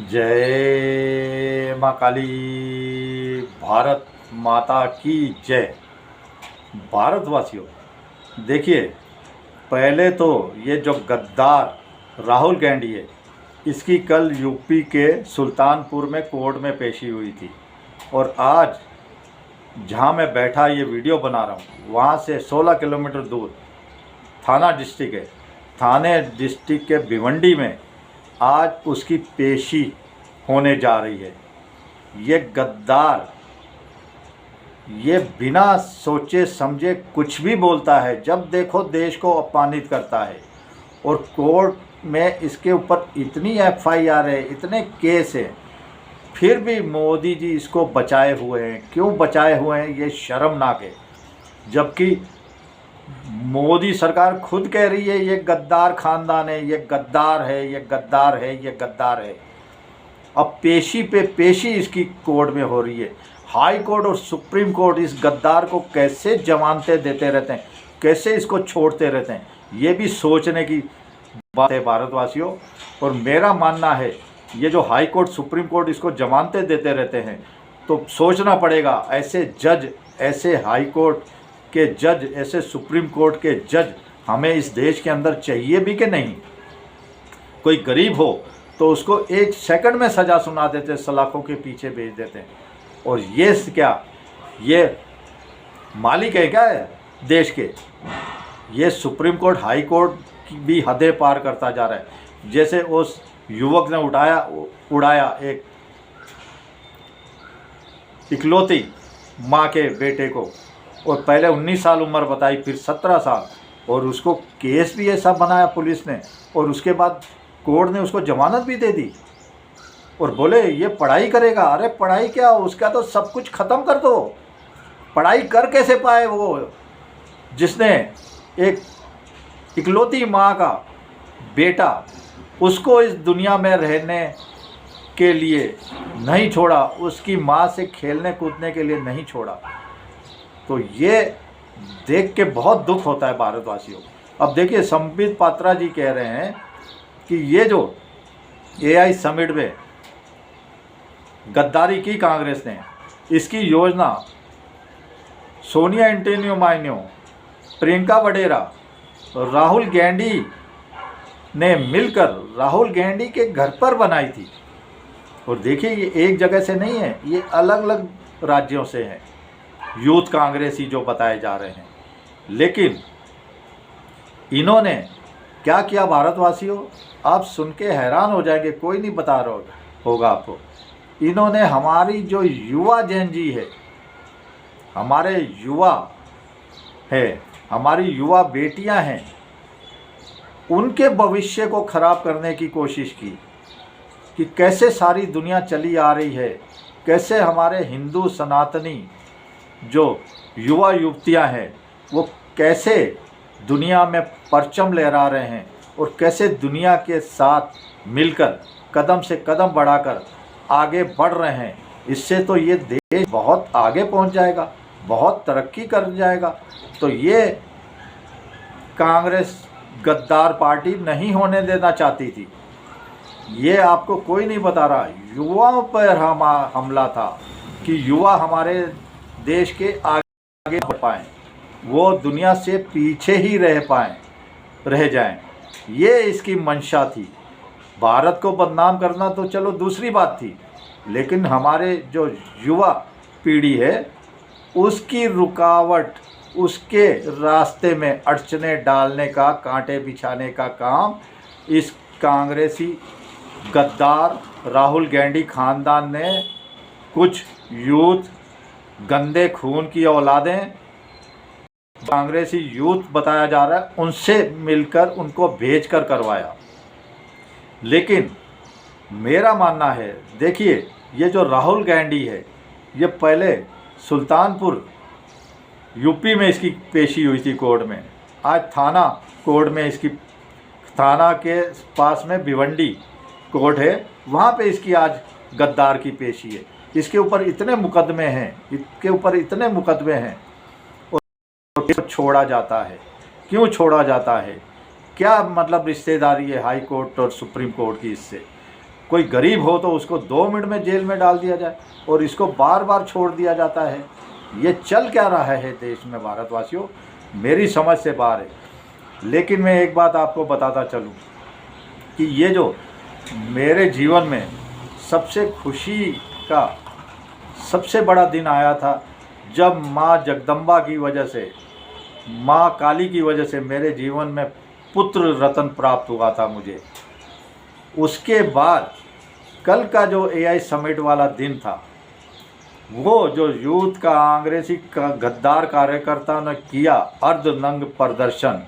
जय माँ काली। भारत माता की जय। भारतवासियों, देखिए, पहले तो ये जो गद्दार राहुल गांधी है, इसकी कल यूपी के सुल्तानपुर में कोर्ट में पेशी हुई थी। और आज जहाँ मैं बैठा ये वीडियो बना रहा हूँ, वहाँ से 16 किलोमीटर दूर थाना डिस्ट्रिक्ट है, थाने डिस्ट्रिक्ट के भिवंडी में आज उसकी पेशी होने जा रही है। ये गद्दार, ये बिना सोचे समझे कुछ भी बोलता है, जब देखो देश को अपमानित करता है। और कोर्ट में इसके ऊपर इतनी एफआईआर है, इतने केस हैं, फिर भी मोदी जी इसको बचाए हुए हैं। क्यों बचाए हुए हैं? ये शर्मनाक है। जबकि मोदी सरकार खुद कह रही है ये गद्दार खानदान है, ये गद्दार है, ये गद्दार है, ये गद्दार है। अब पेशी पे पेशी इसकी कोर्ट में हो रही है। हाई कोर्ट और सुप्रीम कोर्ट इस गद्दार को कैसे जमानतें देते रहते हैं, कैसे इसको छोड़ते रहते हैं, ये भी सोचने की बात है भारतवासियों। और मेरा मानना है, ये जो हाई कोर्ट सुप्रीम कोर्ट इसको जमानतें देते रहते हैं, तो सोचना पड़ेगा ऐसे जज, ऐसे हाई कोर्ट के जज, ऐसे सुप्रीम कोर्ट के जज हमें इस देश के अंदर चाहिए भी कि नहीं। कोई गरीब हो तो उसको 1 सेकंड में सज़ा सुना देते, सलाखों के पीछे भेज देते हैं। और ये क्या, ये मालिक है क्या है देश के? ये सुप्रीम कोर्ट, हाई कोर्ट की भी हदें पार करता जा रहा है। जैसे उस युवक ने उड़ाया एक इकलौती माँ के बेटे को, और पहले 19 साल उम्र बताई, फिर 17 साल, और उसको केस भी ऐसा बनाया पुलिस ने, और उसके बाद कोर्ट ने उसको जमानत भी दे दी। और बोले ये पढ़ाई करेगा। अरे पढ़ाई क्या, उसका तो सब कुछ ख़त्म कर दो। पढ़ाई कर कैसे पाए वो, जिसने एक इकलौती माँ का बेटा, उसको इस दुनिया में रहने के लिए नहीं छोड़ा, उसकी माँ से खेलने कूदने के लिए नहीं छोड़ा। तो ये देख के बहुत दुख होता है भारतवासियों। अब देखिए, संबित पात्रा जी कह रहे हैं कि ये जो एआई समिट में गद्दारी की कांग्रेस ने, इसकी योजना सोनिया एंटोनियो माइनो, प्रियंका वडेरा, राहुल गांधी ने मिलकर राहुल गांधी के घर पर बनाई थी। और देखिए, ये एक जगह से नहीं है, ये अलग अलग राज्यों से हैं, यूथ कांग्रेसी जो बताए जा रहे हैं। लेकिन इन्होंने क्या किया भारतवासियों, आप सुन के हैरान हो जाएंगे, कोई नहीं बता रहा होगा आपको। इन्होंने हमारी जो युवा जेन जी है, हमारे युवा है, हमारी युवा बेटियां हैं, उनके भविष्य को ख़राब करने की कोशिश की कि कैसे सारी दुनिया चली आ रही है, कैसे हमारे हिंदू सनातनी जो युवा युवतियां हैं वो कैसे दुनिया में परचम लहरा रहे हैं, और कैसे दुनिया के साथ मिलकर कदम से कदम बढ़ाकर आगे बढ़ रहे हैं। इससे तो ये देश बहुत आगे पहुंच जाएगा, बहुत तरक्की कर जाएगा। तो ये कांग्रेस गद्दार पार्टी नहीं होने देना चाहती थी। ये आपको कोई नहीं बता रहा, युवाओं पर हमला था कि युवा हमारे देश के आगे बढ़ पाएँ, वो दुनिया से पीछे ही रह जाएं। ये इसकी मंशा थी। भारत को बदनाम करना तो चलो दूसरी बात थी, लेकिन हमारे जो युवा पीढ़ी है उसकी रुकावट, उसके रास्ते में अड़चने डालने का, कांटे बिछाने का काम इस कांग्रेसी गद्दार राहुल गांधी खानदान ने, कुछ यूथ, गंदे खून की औलादें, कांग्रेसी यूथ बताया जा रहा है, उनसे मिलकर उनको भेजकर करवाया। लेकिन मेरा मानना है, देखिए, ये जो राहुल गांधी है, ये पहले सुल्तानपुर यूपी में इसकी पेशी हुई थी कोर्ट में, आज थाना कोर्ट में इसकी, थाना के पास में भिवंडी कोर्ट है, वहाँ पे इसकी आज गद्दार की पेशी है। इसके ऊपर इतने मुकदमे हैं, और छोड़ा जाता है। क्यों छोड़ा जाता है? क्या मतलब रिश्तेदारी है हाई कोर्ट और सुप्रीम कोर्ट की इससे? कोई गरीब हो तो उसको 2 मिनट में जेल में डाल दिया जाए और इसको बार बार छोड़ दिया जाता है। ये चल क्या रहा है देश में भारतवासियों, मेरी समझ से बाहर है। लेकिन मैं एक बात आपको बताता चलूँ कि ये जो मेरे जीवन में सबसे खुशी का सबसे बड़ा दिन आया था जब माँ जगदम्बा की वजह से, माँ काली की वजह से मेरे जीवन में पुत्र रत्न प्राप्त हुआ था मुझे। उसके बाद कल का जो AI समिट वाला दिन था, वो जो यूथ का कांग्रेसी का गद्दार कार्यकर्ताओं ने किया अर्धनग्न प्रदर्शन,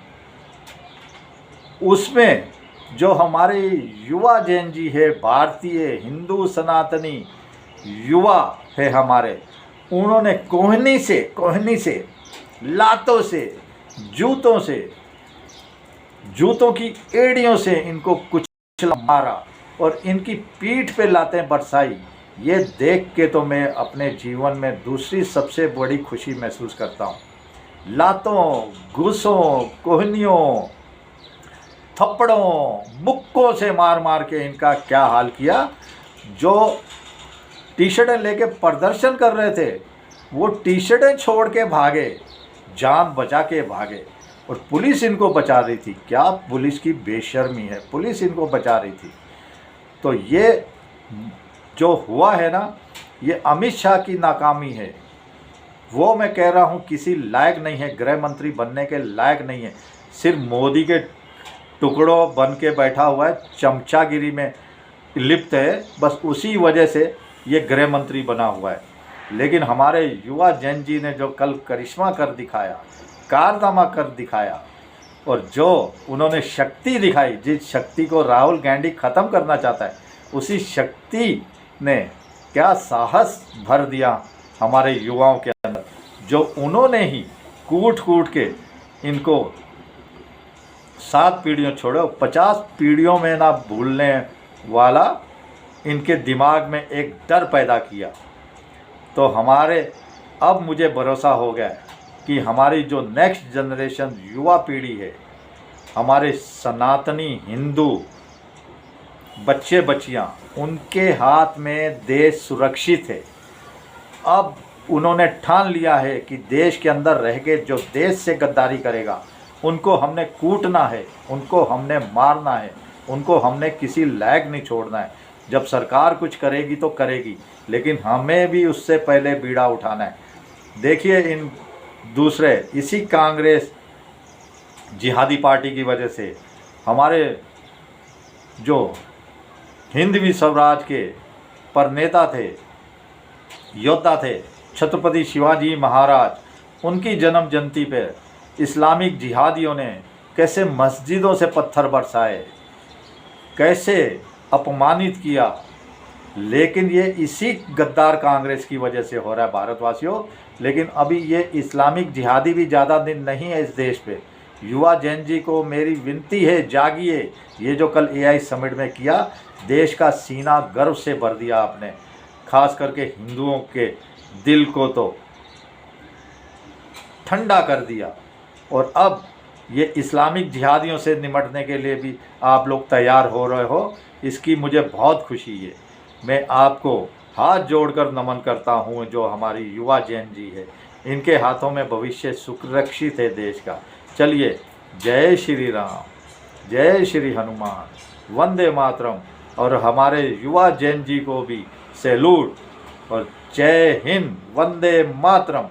उसमें जो हमारे युवा जैन जी है, भारतीय हिंदू सनातनी युवा है हमारे, उन्होंने कोहनी से लातों से, जूतों की एड़ियों से इनको कुचला मारा और इनकी पीठ पे लातें बरसाई। ये देख के तो मैं अपने जीवन में दूसरी सबसे बड़ी खुशी महसूस करता हूँ। लातों, घूसों, कोहनियों, थप्पड़ों, मुक्कों से मार मार के इनका क्या हाल किया। जो टी शर्टें लेके प्रदर्शन कर रहे थे वो टी शर्टें छोड़ के भागे, जान बचा के भागे और पुलिस इनको बचा रही थी। क्या पुलिस की बेशर्मी है, पुलिस इनको बचा रही थी। तो ये जो हुआ है ना, ये अमित शाह की नाकामी है। वो मैं कह रहा हूँ किसी लायक नहीं है, गृह मंत्री बनने के लायक नहीं है, सिर्फ मोदी के टुकड़ों बन के बैठा हुआ है, चमचागिरी में लिप्त है, बस उसी वजह से ये गृह मंत्री बना हुआ है। लेकिन हमारे युवा जैन जी ने जो कल करिश्मा कर दिखाया, कारनामा कर दिखाया और जो उन्होंने शक्ति दिखाई, जिस शक्ति को राहुल गांधी ख़त्म करना चाहता है, उसी शक्ति ने क्या साहस भर दिया हमारे युवाओं के अंदर, जो उन्होंने ही कूट कूट के इनको 7 पीढ़ियों छोड़ो 50 पीढ़ियों में ना भूलने वाला इनके दिमाग में एक डर पैदा किया। तो हमारे अब मुझे भरोसा हो गया कि हमारी जो नेक्स्ट जनरेशन युवा पीढ़ी है, हमारे सनातनी हिंदू बच्चे बच्चियां, उनके हाथ में देश सुरक्षित है। अब उन्होंने ठान लिया है कि देश के अंदर रह के जो देश से गद्दारी करेगा उनको हमने कूटना है, उनको हमने मारना है, उनको हमने किसी लायक नहीं छोड़ना है। जब सरकार कुछ करेगी तो करेगी, लेकिन हमें भी उससे पहले बीड़ा उठाना है। देखिए इन दूसरे इसी कांग्रेस जिहादी पार्टी की वजह से हमारे जो हिंदवी स्वराज के परनेता थे, योद्धा थे, छत्रपति शिवाजी महाराज, उनकी जन्म जयंती पर इस्लामिक जिहादियों ने कैसे मस्जिदों से पत्थर बरसाए, कैसे अपमानित किया। लेकिन ये इसी गद्दार कांग्रेस की वजह से हो रहा है भारतवासियों। लेकिन अभी ये इस्लामिक जिहादी भी ज़्यादा दिन नहीं है इस देश पे। युवा जैन जी को मेरी विनती है, जागिए। ये जो कल AI समिट में किया, देश का सीना गर्व से भर दिया आपने, खास करके हिंदुओं के दिल को तो ठंडा कर दिया। और अब ये इस्लामिक जिहादियों से निपटने के लिए भी आप लोग तैयार हो रहे हो, इसकी मुझे बहुत खुशी है। मैं आपको हाथ जोड़कर नमन करता हूँ। जो हमारी युवा जैन जी है, इनके हाथों में भविष्य सुरक्षित है देश का। चलिए, जय श्री राम, जय श्री हनुमान, वंदे मातरम। और हमारे युवा जैन जी को भी सैल्यूट और जय हिंद, वंदे मातरम।